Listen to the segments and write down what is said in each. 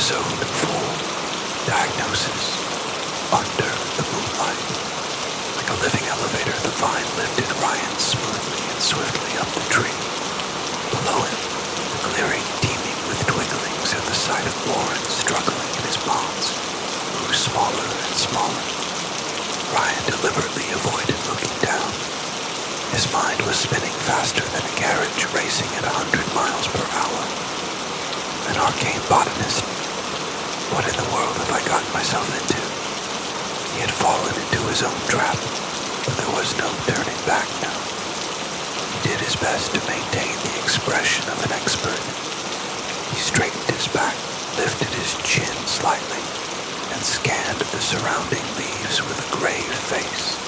Episode 4, Diagnosis. Under the moonlight. Like a living elevator, the vine lifted Ryan smoothly and swiftly up the tree. Below him, the clearing teeming with twigglings at the sight of Warren struggling in his bonds, grew smaller and smaller. Ryan deliberately avoided looking down. His mind was spinning faster than a carriage racing at 100 miles per hour. An arcane botanist. What in the world have I gotten myself into? He had fallen into his own trap, but there was no turning back now. He did his best to maintain the expression of an expert. He straightened his back, lifted his chin slightly, and scanned the surrounding leaves with a grave face,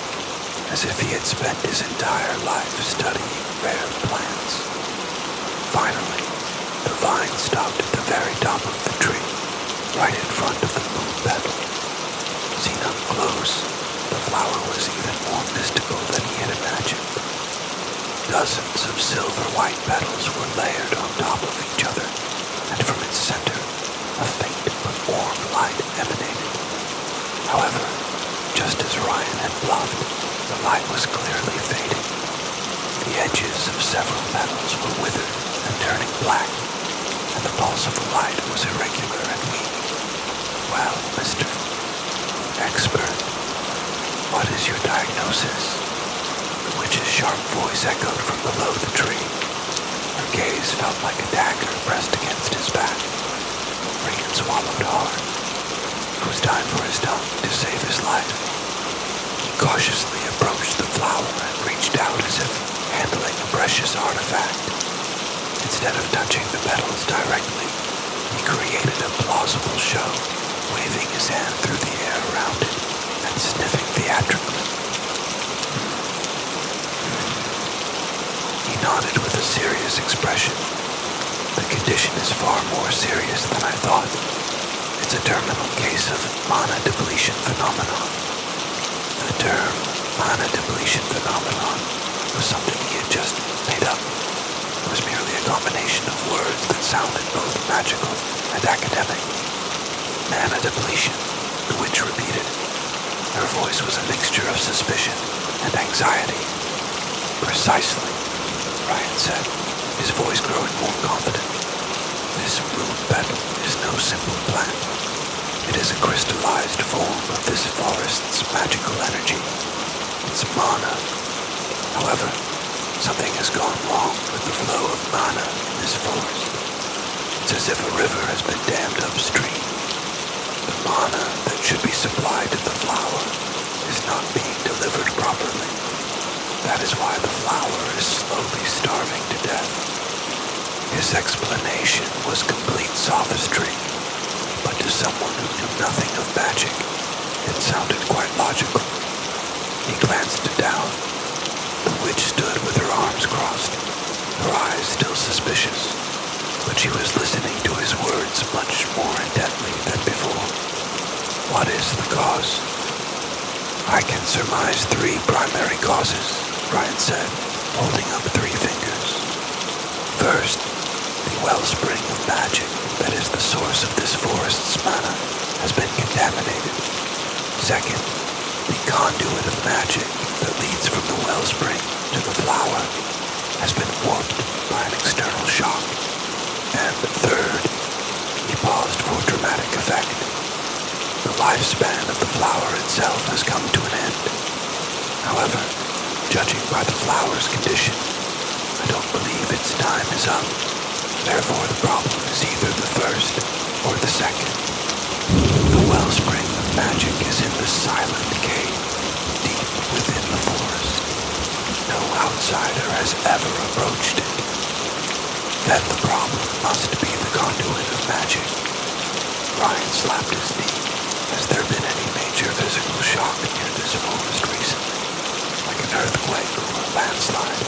as if he had spent his entire life studying rare plants. Finally, the vine stopped at the very top of the tree, right in front of the moon petal. Seen up close, the flower was even more mystical than he had imagined. Dozens of silver-white petals were layered on top of each other, and from its center, a faint but warm light emanated. However, just as Ryan had bluffed, the light was clearly fading. The edges of several petals were withered and turning black, and the pulse of the light was irregular and weak. Well, Mr. Expert, what is your diagnosis? The witch's sharp voice echoed from below the tree. Her gaze felt like a dagger pressed against his back. Regan swallowed hard. It was time for his tongue to save his life. He cautiously approached the flower and reached out as if handling a precious artifact. Instead of touching the petals directly, he created a plausible show, waving his hand through the air around it and sniffing theatrically. He nodded with a serious expression. The condition is far more serious than I thought. It's a terminal case of mana depletion phenomenon. The term mana depletion phenomenon was something he had just made up. It was merely a combination of words that sounded both magical and academic. Mana depletion, the witch repeated. Her voice was a mixture of suspicion and anxiety. Precisely, Ryan said, his voice growing more confident. This moon petal is no simple plant. It is a crystallized form of this forest's magical energy. It's mana. However, something has gone wrong with the flow of mana in this forest. It's as if a river has been dammed upstream. The mana that should be supplied to the flower is not being delivered properly. That is why the flower is slowly starving to death. His explanation was complete sophistry, but to someone who knew nothing of magic, it sounded quite logical. He glanced down. The witch stood with her arms crossed, her eyes still suspicious, but she was listening to his words much more intently than before. What is the cause? I can surmise 3 primary causes, Ryan said, holding up 3 fingers. First, the wellspring of magic that is the source of this forest's mana has been contaminated. Second, the conduit of magic that leads from the wellspring to the flower has been warped by an external shock. And third, he paused for dramatic effect. The lifespan of the flower itself has come to an end. However, judging by the flower's condition, I don't believe its time is up. Therefore, the problem is either the first or the second. The wellspring of magic is in the silent cave, deep within the forest. No outsider has ever approached it. Then the problem must be the conduit of magic. Ryan slapped his knee. Has there been any major physical shock near this forest recently? Like an earthquake or a landslide?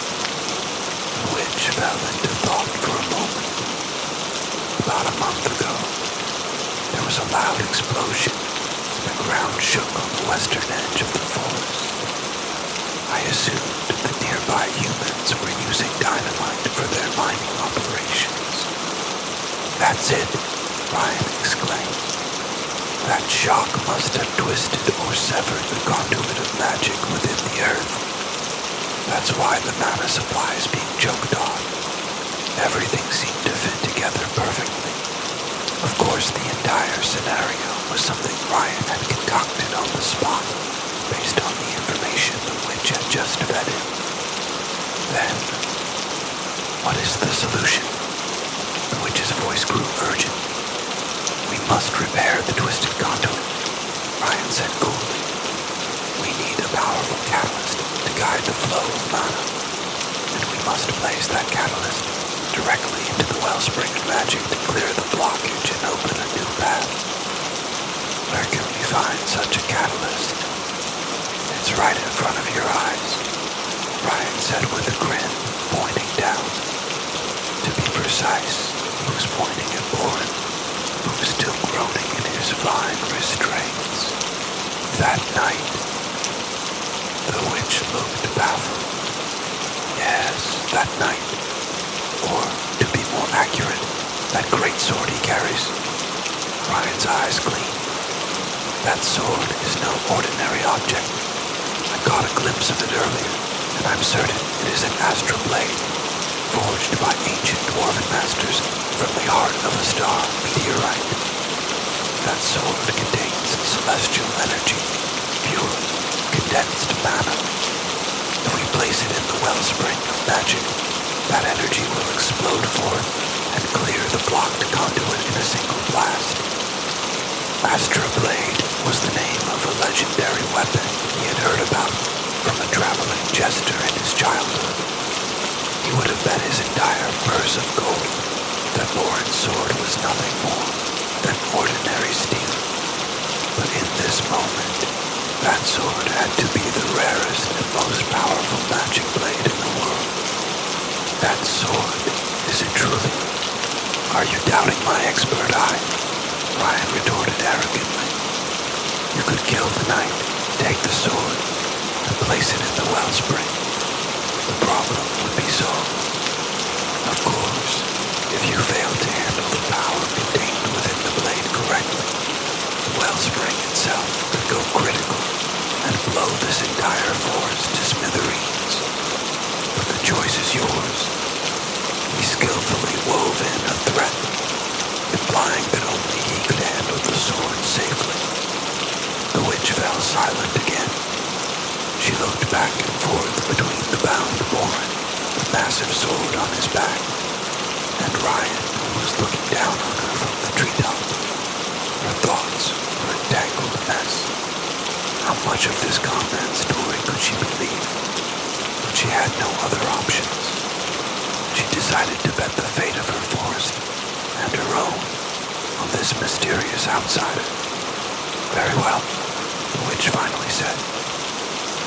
The witch fell into thought for a moment. About a month ago, there was a loud explosion. The ground shook on the western edge of the forest. I assumed that nearby humans were using dynamite for their mining operations. That's it, Ryan exclaimed. shock must have twisted or severed the conduit of magic within the earth. That's why the mana supply is being choked on. Everything seemed to fit together perfectly. Of course, the entire scenario was something Ryan had concocted on the spot, based on the information the witch had just fed him. Then, what is the solution? The witch's voice grew urgent. We must repair the twisted conduit, Ryan said coolly. We need a powerful catalyst to guide the flow of mana, and we must place that catalyst directly into the wellspring of magic to clear the blockage and open a new path. Where can we find such a catalyst? It's right in front of your eyes, Ryan said with a grin, pointing down. To be precise, he was pointing at Boren, who was still groaning in his fine restraints. That night, the witch looked baffled. Yes, that night. Or, to be more accurate, that great sword he carries. Ryan's eyes gleamed. That sword is no ordinary object. I caught a glimpse of it earlier, and I'm certain it is an astral blade, forged by ancient dwarven masters from the heart of a star meteorite. That sword contains celestial energy, pure, condensed mana. If we place it in the wellspring of magic, that energy will explode forth and clear the blocked conduit in a single blast. Astra Blade was the name of a legendary weapon he had heard about from a traveling jester in his childhood. He would have bet his entire purse of gold that Boren's sword was nothing more than ordinary steel. But in this moment, that sword had to be the rarest and most powerful magic blade in the world. That sword, is it truly? Are you doubting my expert eye? Ryan retorted arrogantly. You could kill the knight, take the sword, and place it in the wellspring. The problem would be solved. Of course, if you fail to handle the power contained within the blade correctly, the wellspring itself could go critical and blow this entire forest to smithereens. But the choice is yours. He skillfully wove in a threat, implying that only he could handle the sword safely. The witch fell silent again. She looked back and forth between the bound Boren, the massive sword on his back, and Ryan, who was looking down on her from the treetop. Her thoughts were a tangled mess. How much of this conman's story could she believe? But she had no other options. She decided to bet the fate of her forest and her own on this mysterious outsider. Very well, the witch finally said.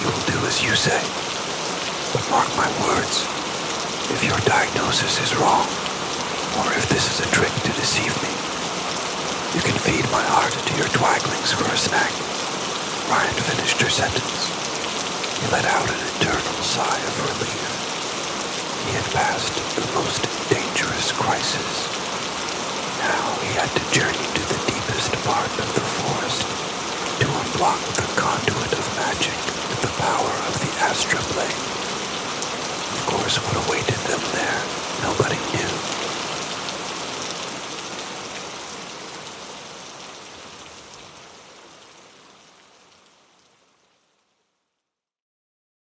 You will do as you say. But mark my words, if your diagnosis is wrong, or if this is a trick to deceive me, you can feed my heart to your twaglings for a snack. Ryan finished her sentence. He let out an eternal sigh of relief. He had passed the most dangerous crisis. Now he had to journey to the deepest part of the forest to unblock the conduit of magic with the power of the Astra Blade. Of course, what awaited them there, nobody knew.